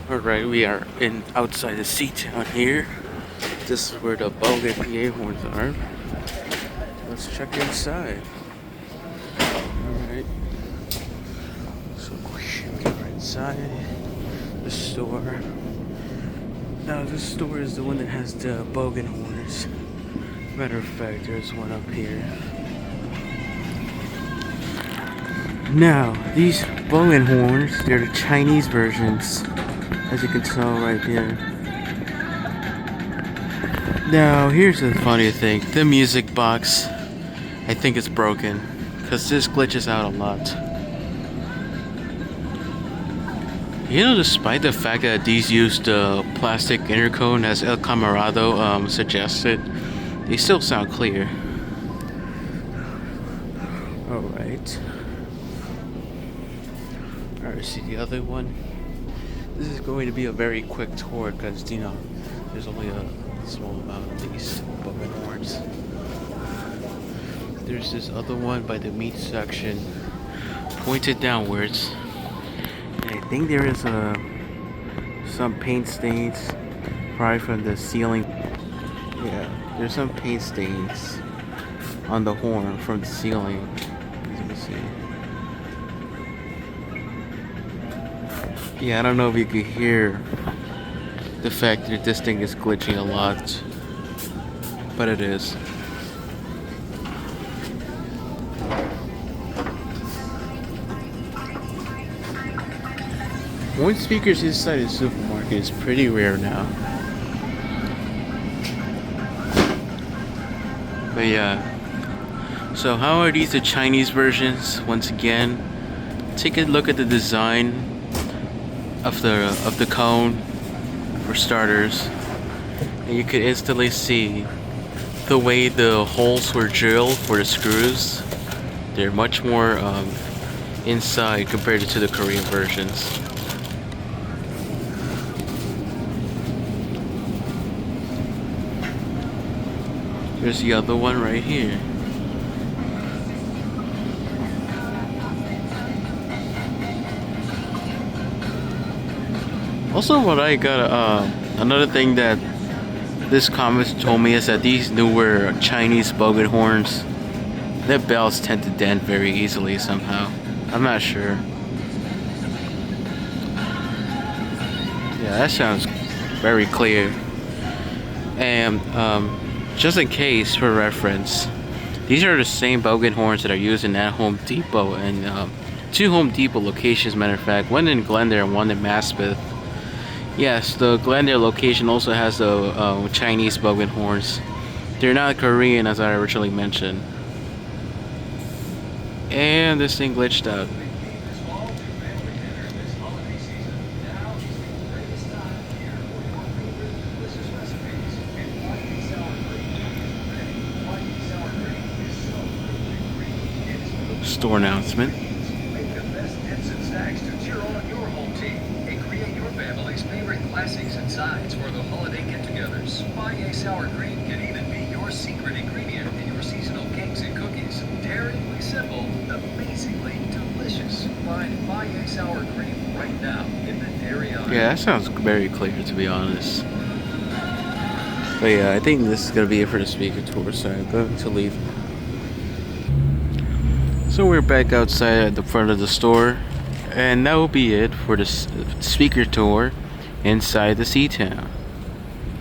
Alright, we are outside the C-Town here. This is where the Bogan PA horns are. Let's check inside. Alright. So we're inside the store. Now this store is the one that has the Bogan horns. Matter of fact, there's one up here. Now, these Bogan horns, they're the Chinese versions, as you can tell right there. Now, here's the funny thing. The music box, I think it's broken, because this glitches out a lot. You know, despite the fact that these use the plastic intercom as El Camarado suggested, they still sound clear. Alright. Alright, see the other one? This is going to be a very quick tour because, you know, there's only a small amount of these Bogan horns. There's this other one by the meat section, pointed downwards. And I think there is some paint stains, probably from the ceiling. Yeah, there's some paint stains on the horn from the ceiling, as you can see. Yeah, I don't know if you could hear the fact that this thing is glitching a lot, but it is. One speakers inside the supermarket is pretty rare now. But yeah. So how are these the Chinese versions? Once again, take a look at the design of the cone for starters, and you could instantly see the way the holes were drilled for the screws. They're much more inside compared to the Korean versions. There's the other one right here. Also, what I got, another thing that this comment told me is that these newer Chinese Bogan horns, their bells tend to dent very easily somehow. I'm not sure. Yeah, that sounds very clear. And just in case, for reference, these are the same Bogan horns that are used in that Home Depot and two Home Depot locations, matter of fact, one in Glendale and one in Maspeth. Yes, the Glendale location also has the Chinese Bogan horns. They're not Korean, as I originally mentioned. And this thing glitched out. Store announcement. Classics and sides for the holiday get-togethers. Fage sour cream can even be your secret ingredient in your seasonal cakes and cookies. Daringly simple, amazingly delicious. Find Fage sour cream right now in the dairy aisle. Yeah, that sounds very clear, to be honest. But yeah, I think this is gonna be it for the speaker tour, so I'm going to leave. So we're back outside at the front of the store, and that will be it for the speaker tour inside the C-Town.